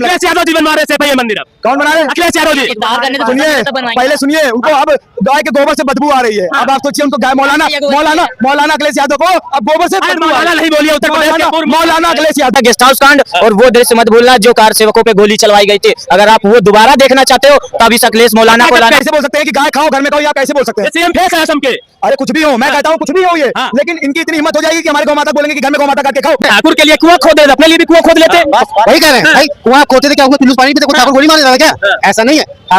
नाम अखिलेश यादव जी बनवा रहे थे भैया मंदिर। अब कौन बना रहे? अखिलेश यादव जी। सुनिए, पहले सुनिए, उनको अब गाय के गोबर से बदबू आ रही है। अब आप सोचिए, उनको गाय मौलाना अखिलेश यादव को अब गोबर से मौलाना नहीं बोलिए, उत्तर प्रदेश के पूर्व मौलाना अखिलेश यादव। गेस्ट हाउस कांड और वो दृश्य मत भूलना जो कार सेवकों पे गोली चलवाई गई थी। अगर आप वो दोबारा देखना चाहते हो तब इस अखिलेश मौलाना को लाना। कैसे बोल सकते हैं कि गाय खाओ घर में खाओ, या कैसे बोल सकते हैं? सीएम फेस है असम के। अरे कुछ भी हो, मैं कहता हूँ कुछ भी हो ये, लेकिन इनकी इतनी हिम्मत हो जाएगी कि हमारे गौ माता बोलेंगे कि घर में गौ माता काट के खाओ। ठाकुर के लिए कुआं खोद देते, अपने लिए भी कुआं खोद लेते। वही कह रहे हैं भाई, कुआं खोदते थे क्या उसमें पिल्लू पानी पीते, ठाकुर गोली मार देता था क्या? ऐसा नहीं है।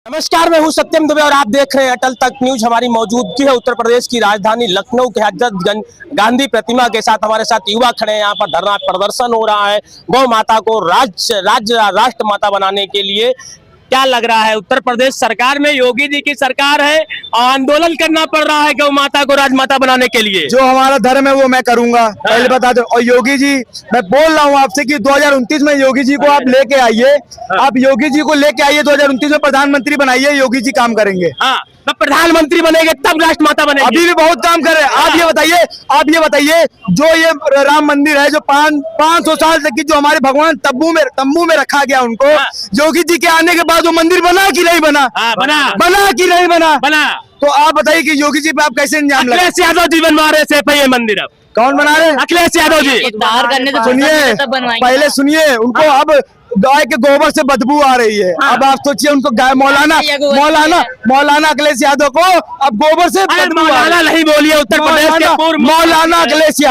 नमस्कार, मैं हूं सत्यम दुबे और आप देख रहे हैं अटल तक न्यूज। हमारी मौजूदगी है उत्तर प्रदेश की राजधानी लखनऊ के हजरतगंज गांधी प्रतिमा के साथ। हमारे साथ युवा खड़े हैं, यहाँ पर धरना प्रदर्शन हो रहा है गौ माता को राष्ट्र माता बनाने के लिए। क्या लग रहा है, उत्तर प्रदेश सरकार में योगी जी की सरकार है और आंदोलन करना पड़ रहा है गौ माता को राजमाता बनाने के लिए। जो हमारा धर्म है वो मैं करूंगा, पहले बता दो। और योगी जी, मैं बोल रहा हूँ आपसे कि 2029 में योगी जी को आप लेके आइए, आप योगी जी को लेके आइए, 2029 में प्रधानमंत्री बनाइए, योगी जी काम करेंगे। तब प्रधानमंत्री बनेंगे तब राष्ट्र माता बनेगी। अभी भी बहुत काम कर रहे हैं। आप ये बताइए, जो ये राम मंदिर है, जो 500 साल तक की जो हमारे भगवान तंबू में रखा गया, उनको योगी जी के आने के बाद वो मंदिर बना कि नहीं बना? बना कि नहीं बना? तो आप बताइए कि योगी जी पे आप कैसे इंजाम लगाए? अखिलेश यादव जी बनवा रहे थे भैया मंदिर। अब कौन बना रहे? अखिलेश यादव जी। सुनिए, पहले सुनिए, उनको अब गाय के गोबर से बदबू आ रही है। अब आप सोचिए, उनको गाय मौलाना अखिलेश यादव को अब गोबर से मौलाना नहीं बोलिए, उत्तर प्रदेश के पूर्व मौलाना अखिलेश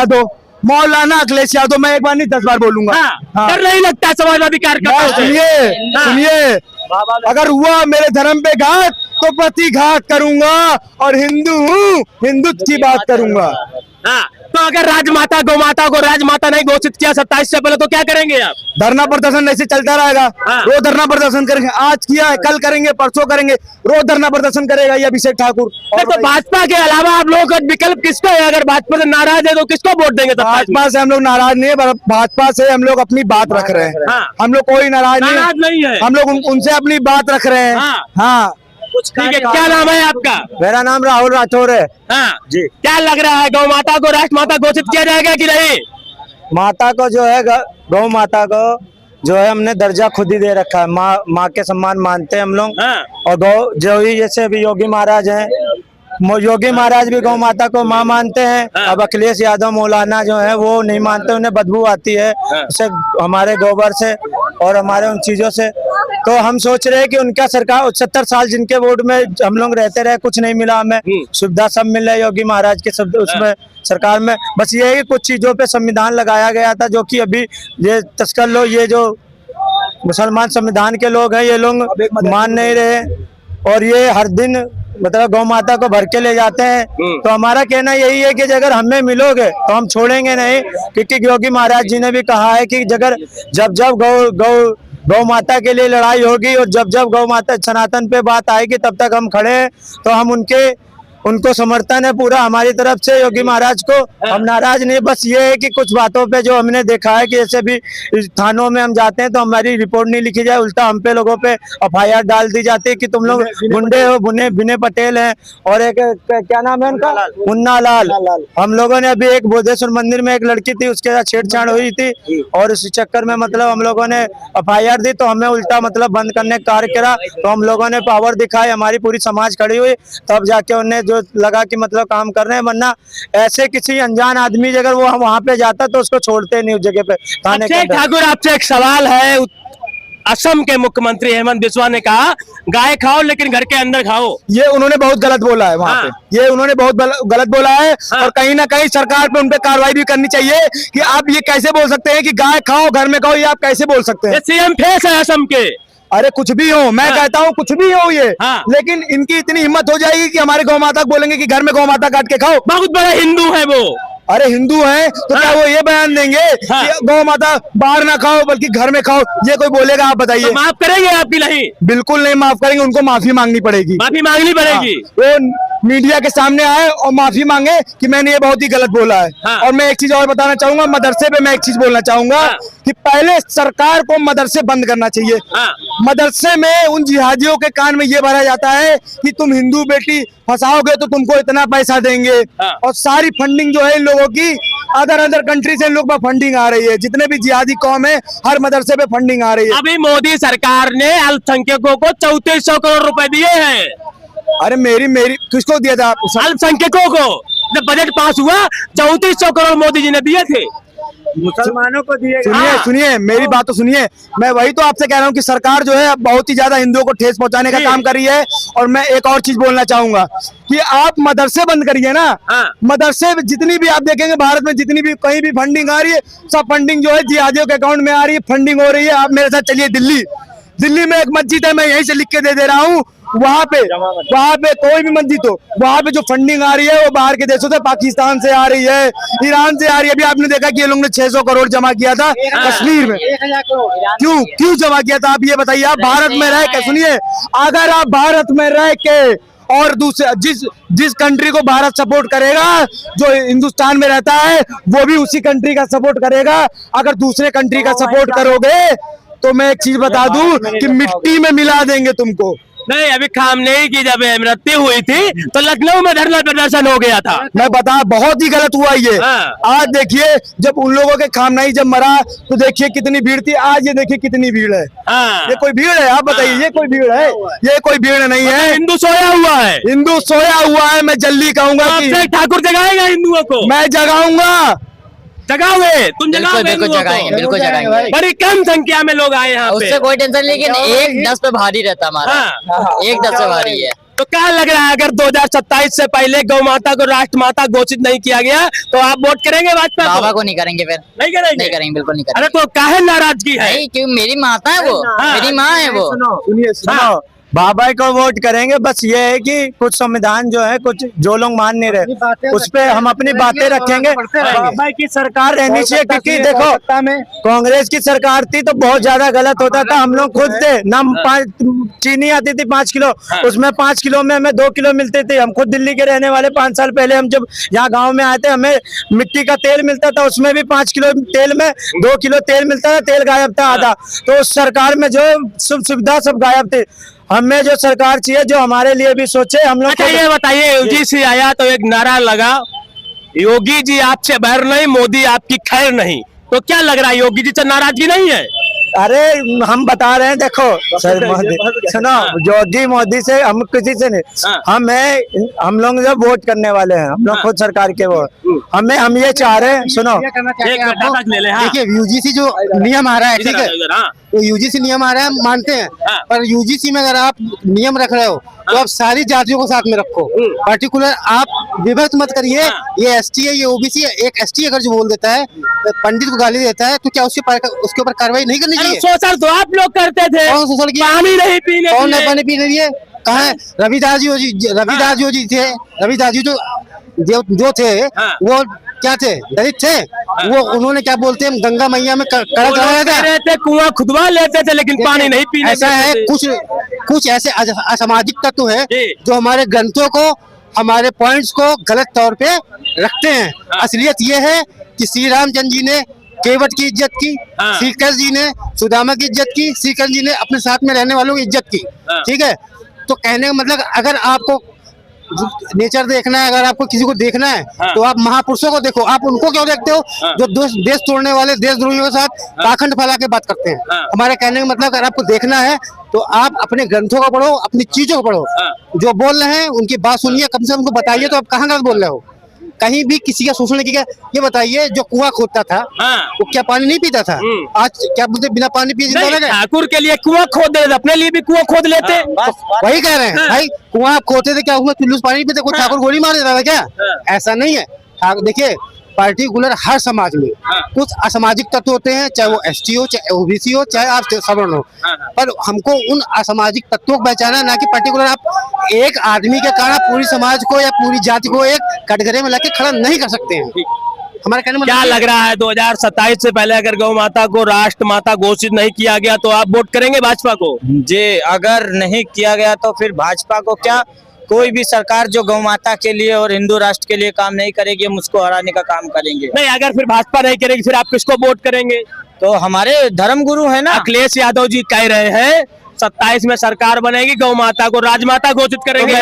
यादव। मैं एक बार नहीं 10 बार बोलूंगा। डर नहीं लगता समाजवादी कार्यकर्ता? सुनिए, अगर हुआ मेरे धर्म पे घात तो प्रतिघात करूंगा, और हिंदू हूँ, हिंदुत्व की बात करूंगा। तो अगर राजमाता गौ माता को राजमाता नहीं घोषित किया 27 से पहले, तो क्या करेंगे आप? धरना प्रदर्शन ऐसे चलता रहेगा। रोज धरना प्रदर्शन करेंगे, आज किया है, कल करेंगे, परसों करेंगे, रोज धरना प्रदर्शन करेगा ये अभिषेक ठाकुर। तो भाजपा के अलावा आप लोगों का विकल्प किसका है? अगर भाजपा से नाराज है तो किसको वोट देंगे? भाजपा से हम लोग नाराज नहीं है, भाजपा से हम लोग अपनी बात रख रहे हैं। हम लोग कोई नाराज नहीं है, हम लोग उनसे अपनी बात रख रहे हैं। हाँ, ठीक है। क्या नाम है आपका? मेरा नाम राहुल राठौर है। हाँ जी। क्या लग रहा है, गौ माता को राष्ट्र माता घोषित किया जाएगा कि नहीं? माता को जो है, गौ माता को जो है हमने दर्जा खुद ही दे रखा है। माँ के सम्मान मानते हैं हम लोग। और गौ जो ही, जैसे अभी योगी महाराज हैं, योगी महाराज भी गौ माता को माँ मानते हैं। अब अखिलेश यादव मौलाना जो है वो नहीं मानते, उन्हें बदबू आती है उससे, हमारे गोबर से और हमारे उन चीजों से। तो हम सोच रहे हैं कि उनका सरकार 70 साल जिनके वोट में हम लोग रहते रहे, कुछ नहीं मिला हमें, सुविधा सब मिल रहा है योगी महाराज के सब उसमें सरकार में। बस ये है कि कुछ चीजों पे संविधान लगाया गया था, जो कि अभी ये तस्कर लोग, ये जो मुसलमान संविधान के लोग हैं, ये लोग मान नहीं रहे, और ये हर दिन मतलब गौ माता को भर के ले जाते हैं। तो हमारा कहना यही है कि अगर हमें मिलोगे तो हम छोड़ेंगे नहीं, क्योंकि योगी महाराज जी ने भी कहा है कि जब गौ माता के लिए लड़ाई होगी और जब गौ माता सनातन पे बात आएगी, तब तक हम खड़े हैं। तो हम उनको समर्थन है पूरा हमारी तरफ से योगी महाराज को। हम नाराज नहीं, बस ये है कि कुछ बातों पे जो हमने देखा है कि जैसे भी थानों में हम जाते हैं तो हमारी रिपोर्ट नहीं लिखी जाए, उल्टा हम पे लोगों पे FIR डाल दी जाती है कि तुम लोग गुंडे हो। विनय पटेल हैं और एक क्या नाम है उनका, मुन्ना लाल। हम लोगों ने अभी एक बोधेश्वर मंदिर में एक लड़की थी, उसके साथ छेड़छाड़ हुई थी, और इसी चक्कर में मतलब हम लोगों ने FIR दी, तो हमें उल्टा मतलब बंद करने का कार्य करा। तो हम लोगों ने पावर दिखाई, हमारी पूरी समाज खड़ी हुई, तब जाके उन्हें जो लगा कि मतलब काम कर रहे हैं। वरना ऐसे किसी अनजान आदमी अगर वो वहां पे जाता तो उसको छोड़ते नहीं उस जगह पे थाने के अंदर। ठाकुर, आपसे एक सवाल है। असम के मुख्यमंत्री हेमंत बिस्वा ने कहा गाय खाओ लेकिन घर के अंदर खाओ। ये उन्होंने बहुत गलत बोला है वहाँ पे, ये उन्होंने बहुत गलत बोला है। और कहीं ना कहीं सरकार पे उन पे कार्रवाई भी करनी चाहिए कि आप ये कैसे बोल सकते हैं कि गाय खाओ घर में खाओ, ये आप कैसे बोल सकते हैं? सीएम फेस है असम के। अरे कुछ भी हो, मैं कहता हूँ कुछ भी हो ये, लेकिन इनकी इतनी हिम्मत हो जाएगी कि हमारे गौ माता बोलेंगे कि घर में गौ माता काट के खाओ। बहुत बड़े हिंदू है वो। अरे हिंदू हैं तो क्या वो ये बयान देंगे कि गौ माता बाहर ना खाओ बल्कि घर में खाओ? ये कोई बोलेगा? आप बताइए। तो माफ करेंगे आपकी? नहीं, बिल्कुल नहीं माफ करेंगे, उनको माफी मांगनी पड़ेगी। माफी मांगनी पड़ेगी। मीडिया के सामने आए और माफी मांगे कि मैंने ये बहुत ही गलत बोला है। हाँ। और मैं एक चीज और बताना चाहूंगा, मदरसे पे मैं एक चीज बोलना चाहूंगा हाँ। कि पहले सरकार को मदरसे बंद करना चाहिए। हाँ। मदरसे में उन जिहादियों के कान में ये भरा जाता है कि तुम हिंदू बेटी फंसाओगे तो तुमको इतना पैसा देंगे। हाँ। और सारी फंडिंग जो है इन लोगों की अदर कंट्री से इन लोग पर फंडिंग आ रही है। जितने भी जिहादी कौम है हर मदरसे पे फंडिंग आ रही है। अभी मोदी सरकार ने अल्पसंख्यकों को 3400 करोड़ रुपए दिए हैं। अरे मेरी किसको दिया था? अल्पसंख्यकों को जब बजट पास हुआ 3400 करोड़ मोदी जी ने दिए थे। मुसलमानों को दिए। हाँ। सुनिए मेरी बात तो सुनिए। मैं वही तो आपसे कह रहा हूँ कि सरकार जो है बहुत ही ज्यादा हिंदुओं को ठेस पहुंचाने का जी। काम कर रही है। और मैं एक और चीज बोलना चाहूंगा कि आप मदरसे बंद करिए ना। हाँ। मदरसे में जितनी भी आप देखेंगे भारत में जितनी भी कहीं भी फंडिंग आ रही है, सब फंडिंग जो है जिहादियों के अकाउंट में आ रही है, फंडिंग हो रही है। आप मेरे साथ चलिए दिल्ली में एक मस्जिद है, मैं यहीं से लिख के दे रहा हूँ। वहाँ पे कोई भी मस्जिद हो, वहाँ पे जो फंडिंग आ रही है वो बाहर के देशों से, पाकिस्तान से आ रही है, ईरान से आ रही है। अभी आपने देखा कि ये लोग ने 600 करोड़ जमा किया था कश्मीर में। क्यों जमा किया था आप ये बताइए। आप भारत में रह के सुनिए, अगर आप भारत में रह के और दूसरे जिस कंट्री को भारत सपोर्ट करेगा, जो हिंदुस्तान में रहता है वो भी उसी कंट्री का सपोर्ट करेगा। अगर दूसरे कंट्री का सपोर्ट करोगे तो मैं एक चीज बता दूं कि मिट्टी में मिला देंगे तुमको। नहीं, अभी खामनेई की जब मृत्यु हुई थी तो लखनऊ में धरना प्रदर्शन हो गया था। मैं बता, बहुत ही गलत हुआ ये। हाँ। आज देखिए जब उन लोगों के खामनाई जब मरा तो देखिए कितनी भीड़ थी, आज ये देखिए कितनी भीड़ है। हाँ। ये कोई भीड़ है? आप बताइए, ये कोई भीड़ है? ये कोई भीड़ नहीं है। हिंदू सोया हुआ है। हिंदू सोया हुआ है। मैं जल्दी कहूंगा कि ठाकुर जगाएगा हिंदुओं को। मैं जगाऊंगा। जगाओगे तुम? जगाओगे बिल्कुल हिंदुओं को? जगाएंगे, बिल्कुल जगाएंगे। बड़ी कम संख्या में लोग आए यहाँ पे। उससे कोई टेंशन, लेकिन 1-10 पे भारी रहता हमारा। हाँ। 1-10 पे भारी है। तो क्या लग रहा है, अगर 2027 से पहले गौ माता को राष्ट्र माता घोषित नहीं किया गया तो आप वोट करेंगे भाजपा बाबा को? को नहीं करेंगे फिर। नहीं करेंगे? नहीं करेंगे, बिल्कुल नहीं करेंगे। अरे तो काहे नाराजगी है? नहीं, क्यों? मेरी माता है वो, हाँ। मेरी माँ है वो। सुनिए हाँ। बाबा को वोट करेंगे। बस ये है कि कुछ संविधान जो है, कुछ जो लोग मान नहीं रहे उस पे हम अपनी बातें रखेंगे। बाबा की सरकार रहनी चाहिए, क्योंकि देखो कांग्रेस की सरकार थी तो बहुत ज्यादा गलत होता था। हम लोग खुद थे ना, चीनी आती थी 5 किलो, उसमें 5 किलो में हमें 2 किलो मिलते थे। हम खुद दिल्ली के रहने वाले, 5 साल पहले हम जब यहाँ गाँव में आए थे, हमें मिट्टी का तेल मिलता था, उसमें भी 5 किलो तेल में 2 किलो तेल मिलता था। तेल गायब था आधा। तो उस सरकार में जो सुविधा सब गायब थी। हमें जो सरकार चाहिए जो हमारे लिए भी सोचे। हम लोग अच्छा ये बताइए, यूजीसी आया तो एक नारा लगा, योगी जी आपसे बैर नहीं, मोदी आपकी खैर नहीं। तो क्या लग रहा है, योगी जी से नाराजगी नहीं है? अरे हम बता रहे हैं, देखो सर मोदी सुनो, योगी मोदी से हम किसी से नहीं, हम लोग जब वोट करने वाले हैं, हम लोग खुद सरकार के वो हम ये चाह रहे हैं। सुनो, देखिए यूजीसी जो नियम आ रहा है, ठीक है, तो यूजीसी नियम आ रहा है, हम मानते हैं। पर यूजीसी में अगर आप नियम रख रहे हो तो आप सारी जातियों को साथ में रखो। पर्टिकुलर आप विभक्त मत करिए, ये एसटी है, ये ओबीसी है। एक एसटी अगर जो बोल देता है, पंडित को गाली देता है, तो क्या उसके ऊपर कार्रवाई नहीं करनी चाहिए? शोषण तो आप लोग करते थे। कौन शोषण किया? पानी नहीं पीने, कौन नहीं पानी पीने दिए? कहाँ है? रविदास जी थे। रविदास जी जो थे वो क्या थे? दलित थे। वो उन्होंने क्या बोलते हैं, गंगा मैया में कड़क लगाया था, कुआं खुदवा लेते थे, लेकिन पानी नहीं पीने। ऐसा है, कुछ ऐसे असामाजिक तत्व है जो हमारे ग्रंथों को, हमारे पॉइंट्स को गलत तौर पे रखते हैं। असलियत ये है कि श्री रामचंद्र जी ने केवट की इज्जत की, श्री कृष्ण जी ने सुदामा की इज्जत की, श्री कृष्ण जी ने अपने साथ में रहने वालों की इज्जत की। ठीक है, तो कहने का मतलब अगर आपको नेचर देखना है, अगर आपको किसी को देखना है तो आप महापुरुषों को देखो। आप उनको क्यों देखते हो जो देश तोड़ने वाले देशद्रोहियों के साथ पाखंड फैला के बात करते हैं? हमारे कहने का मतलब अगर आपको देखना है तो आप अपने ग्रंथों को पढ़ो, अपनी चीजों को पढ़ो। जो बोल रहे हैं उनकी बात सुनिए, कम से कम उनको बताइए तो आप कहाँ गलत बोल रहे हो। कहीं भी किसी का शोषण किया? ये बताइए, जो कुआं खोदता था वो क्या पानी नहीं पीता था? आज क्या बोलते, बिना पानी पिए जिंदा रह गए? ठाकुर के लिए कुआं खोद देते, अपने लिए भी कुआं खोद लेते। वही कह रहे हैं भाई, कुआं आप खोदते थे, क्या उसमें चुल्लू से पानी पीते? कोई ठाकुर गोली मार देता था क्या? ऐसा नहीं है। देखिए, पार्टिकुलर हर समाज में कुछ असामाजिक तत्व होते हैं, चाहे वो एसटी हो, चाहे ओबीसी हो, चाहे आप सवर्ण हो। पर हमको उन असामाजिक तत्वों को पहचाना है, ना कि पर्टिकुलर आप एक आदमी के कारण पूरी समाज को या पूरी जाति को एक कटघरे में लाके खड़ा नहीं कर सकते हैं। हमारे कहने में क्या लग रहा है, 2027 से पहले अगर गौ माता को राष्ट्र माता घोषित नहीं किया गया तो आप वोट करेंगे भाजपा को? जी, अगर नहीं किया गया तो फिर भाजपा को क्या, कोई भी सरकार जो गौ माता के लिए और हिंदू राष्ट्र के लिए काम नहीं करेगी, हम उसको हराने का काम करेंगे। नहीं, अगर फिर भाजपा नहीं करेगी फिर आप किसको वोट करेंगे? तो हमारे धर्म गुरु है ना, अखिलेश यादव जी कह रहे हैं 27 में सरकार बनेगी, गौ माता को राजमाता घोषित करेंगे।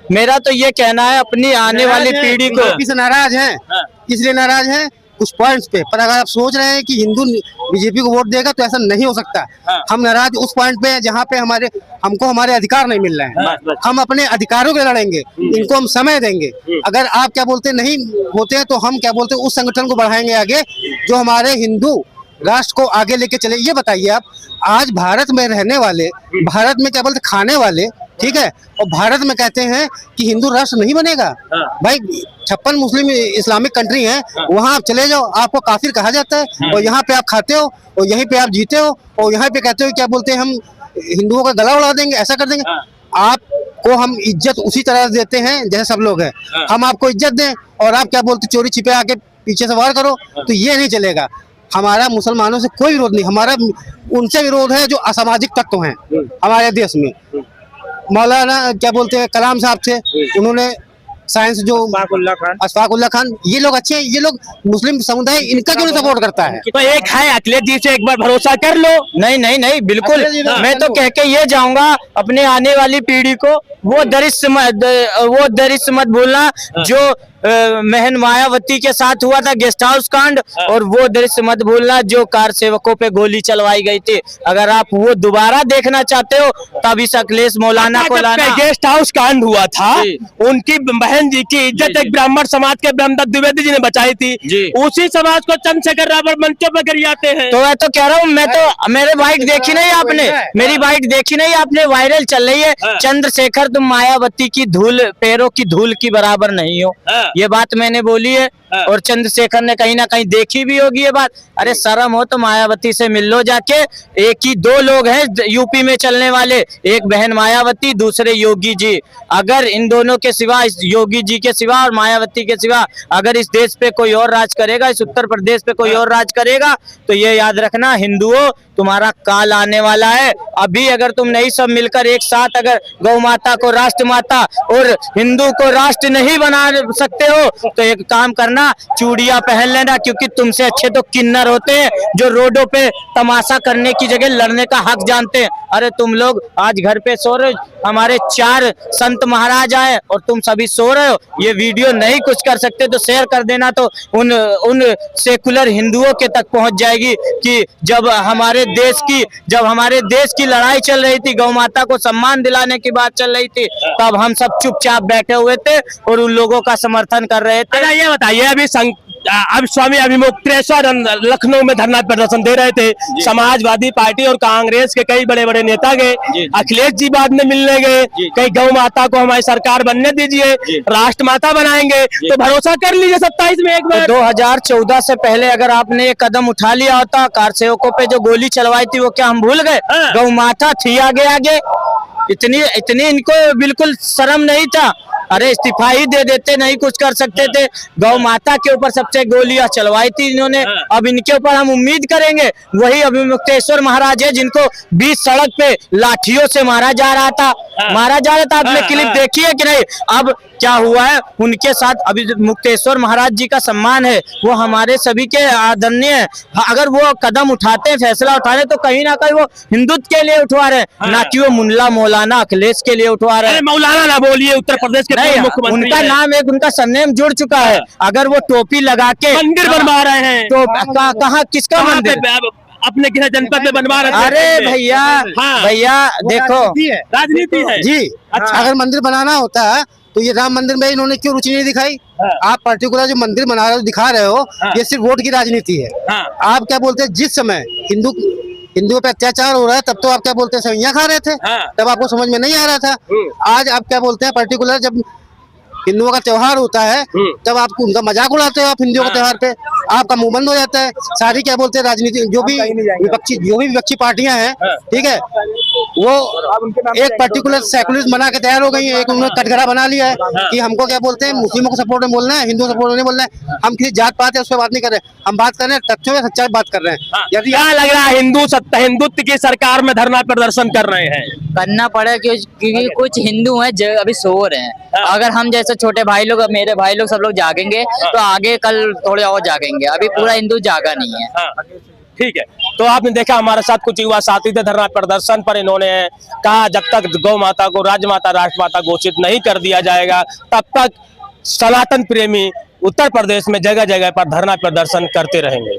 मेरा तो ये कहना है अपनी आने वाली पीढ़ी को। बीजेपी से नाराज हैं, इसलिए नाराज हैं कुछ पॉइंट्स पे, पर अगर आप सोच रहे हैं कि हिंदू बीजेपी को वोट देगा तो ऐसा नहीं हो सकता। हम नाराज उस पॉइंट पे हैं जहाँ पे हमको हमारे अधिकार नहीं मिल रहे हैं। हम अपने अधिकारों के लड़ेंगे, इनको हम समय देंगे। अगर आप क्या बोलते नहीं होते हैं तो हम क्या बोलते हैं उस संगठन को बढ़ाएंगे आगे जो हमारे हिंदू राष्ट्र को आगे लेके चले। ये बताइए आप, आज भारत में रहने वाले, भारत में क्या बोलते खाने वाले, ठीक है, और भारत में कहते हैं कि हिंदू राष्ट्र नहीं बनेगा। भाई 56 मुस्लिम इस्लामिक कंट्री हैं, वहाँ आप चले जाओ, आपको काफिर कहा जाता है, और यहाँ पे आप खाते हो और यहीं पे आप जीते हो और यहाँ पे कहते हो क्या बोलते हैं हम हिंदुओं का गला उड़ा देंगे, ऐसा कर देंगे। आपको हम इज्जत उसी तरह देते हैं जैसे सब लोग हैं। हम आपको इज्जत दें और आप क्या बोलते चोरी छिपे आके पीछे से वार करो, तो ये नहीं चलेगा। हमारा मुसलमानों से कोई विरोध नहीं, हमारा उनसे विरोध है जो असामाजिक तत्व हैं हमारे देश में। मौलाना क्या बोलते हैं कलाम साहब थे, उन्होंने साइंस जो अशफाकुल्ला खान, ये लोग अच्छे हैं, ये लोग मुस्लिम समुदाय इनका क्यों सपोर्ट करता है? तो एक है अखिलेश जी से एक बार भरोसा कर लो। नहीं बिल्कुल, मैं तो कह के ये जाऊंगा अपने आने वाली पीढ़ी को, वो दरिश्य मत भूलना जो महन मायावती के साथ हुआ था गेस्ट हाउस कांड, और वो दृश्य मत भूलना जो कार सेवकों पे गोली चलवाई गई थी। अगर आप वो दोबारा देखना चाहते हो तब इस अखिलेश मौलाना को लाना। गेस्ट हाउस कांड हुआ था, उनकी बहन जी की इज्जत एक ब्राह्मण समाज के ब्रह्मदत्त द्विवेदी जी ने बचाई थी, उसी समाज को चंद्रशेखर रावत मंचों पर गिराते हैं। तो मैं तो कह रहा हूँ, मैं तो मेरे बाइट देखी नहीं आपने, मेरी बाइट देखी नहीं आपने, वायरल चल रही है। चंद्रशेखर तुम मायावती की धूल, पैरों की धूल की बराबर नहीं हो, ये बात मैंने बोली है, और चंद्रशेखर ने कहीं ना कहीं देखी भी होगी ये बात। अरे शर्म हो तो मायावती से मिल लो जाके। एक ही दो लोग हैं यूपी में चलने वाले, एक बहन मायावती, दूसरे योगी जी। अगर इन दोनों के सिवा, इस योगी जी के सिवा और मायावती के सिवा अगर इस देश पे कोई और राज करेगा, इस उत्तर प्रदेश पे कोई और राज करेगा, तो ये याद रखना हिंदुओं, तुम्हारा काल आने वाला है। अभी अगर तुम नहीं सब मिलकर एक साथ अगर गौ माता को राष्ट्र माता और हिंदू को राष्ट्र नहीं बना सकते हो तो एक काम करना, चूड़ियां पहन लेना, क्योंकि तुमसे अच्छे तो किन्नर होते हैं जो रोडों पे तमाशा करने की जगह लड़ने का हक जानते हैं। अरे तुम लोग आज घर पे सो रहे हो, हमारे 4 संत महाराज आए और तुम सभी सो रहे हो। ये वीडियो नहीं कुछ कर सकते तो शेयर कर देना, तो उन सेकुलर हिंदुओं के तक पहुंच जाएगी कि जब हमारे देश की लड़ाई चल रही थी, गौ माता को सम्मान दिलाने की बात चल रही थी, तब हम सब चुपचाप बैठे हुए थे और उन लोगों का समर्थन कर रहे थे। ये बताइए, अब स्वामी अभिमुक्तेश्वर लखनऊ में धरना प्रदर्शन दे रहे थे, समाजवादी पार्टी और कांग्रेस के कई बड़े बड़े नेता गए, अखिलेश जी बाद में मिलने गए, कई गौ माता को हमारी सरकार बनने दीजिए, राष्ट्र माता बनाएंगे, तो भरोसा कर लीजिए 27 में एक बार। 2014 से पहले अगर आपने ये कदम उठा लिया होता, कार सेवकों पे जो गोली चलवाई थी वो क्या हम भूल गए? गौ माता थी आगे, इतनी इनको बिल्कुल शर्म नहीं था। अरे इस्तीफा ही दे देते, नहीं कुछ कर सकते थे। गौ माता के ऊपर सबसे गोलियां चलवाई थी इन्होंने, अब इनके ऊपर हम उम्मीद करेंगे वही अभिमुक्तेश्वर महाराज है जिनको बीच सड़क पे लाठियों से मारा जा रहा था। आपने क्लिप देखी है कि नहीं? अब क्या हुआ है उनके साथ? अभिमुक्तेश्वर महाराज जी का सम्मान है, वो हमारे सभी के आदरणीय है। अगर वो कदम उठाते हैं, फैसला उठाने, तो कहीं ना कहीं वो हिंदुत्व के लिए उठवा रहे हैं, ना कि वो मुल्ला मौलाना अखिलेश के लिए उठवा रहे हैं। मौलाना ना बोलिए, उत्तर प्रदेश के उनका नाम एक उनका सरनेम जुड़ चुका है। अगर वो टोपी लगा के मंदिर बनवा रहे हैं तो कहाँ किसका मंदिर? अपने किसी जनपद में बनवा रहे हैं। अरे भैया देखो, राजनीति है जी। अच्छा, अगर मंदिर बनाना होता है तो ये राम मंदिर में इन्होंने क्यों रुचि नहीं दिखाई? आप पर्टिकुलर जो मंदिर बना रहे हो, दिखा रहे हो, ये सिर्फ वोट की राजनीति है। आप क्या बोलते हैं, जिस समय हिंदुओं पे अत्याचार हो रहा है तब तो आप क्या बोलते हैं सवैयां खा रहे थे, तब आपको समझ में नहीं आ रहा था। आज आप क्या बोलते हैं, पर्टिकुलर जब हिंदुओं का त्योहार होता है तब आप उनका मजाक उड़ाते हो। आप हिंदुओं के त्योहार पे आपका मुंह बंद हो जाता है। सारी क्या बोलते हैं राजनीति, जो भी विपक्षी पार्टियां हैं, ठीक है, वो एक पर्टिकुलर सेकुलरिज्म बना के तैयार हो गई है, एक उन्होंने कटघरा बना लिया है कि हमको क्या बोलते हैं, मुस्लिमों को सपोर्ट में बोलना है, हिंदू सपोर्ट में नहीं बोलना है। हम किसी जात पात है उस पर बात नहीं कर रहे, हम बात कर रहे हैं तथ्यों में सच्चाई बात कर रहे हैं। यदि क्या लग रहा है हिंदुत्व की सरकार में धरना प्रदर्शन कर रहे हैं? करना पड़े क्योंकि कुछ हिंदू हैं जो अभी सो रहे हैं। अगर हम जैसे छोटे भाई लोग, मेरे भाई लोग सब लोग जागेंगे तो आगे कल थोड़े और जागेंगे, अभी पूरा हिंदू जागा नहीं है। ठीक है, तो आपने देखा हमारे साथ कुछ युवा साथी थे धरना प्रदर्शन पर। इन्होंने कहा जब तक गौ माता को राजमाता राष्ट्रमाता घोषित नहीं कर दिया जाएगा तब तक सनातन प्रेमी उत्तर प्रदेश में जगह जगह पर धरना प्रदर्शन करते रहेंगे।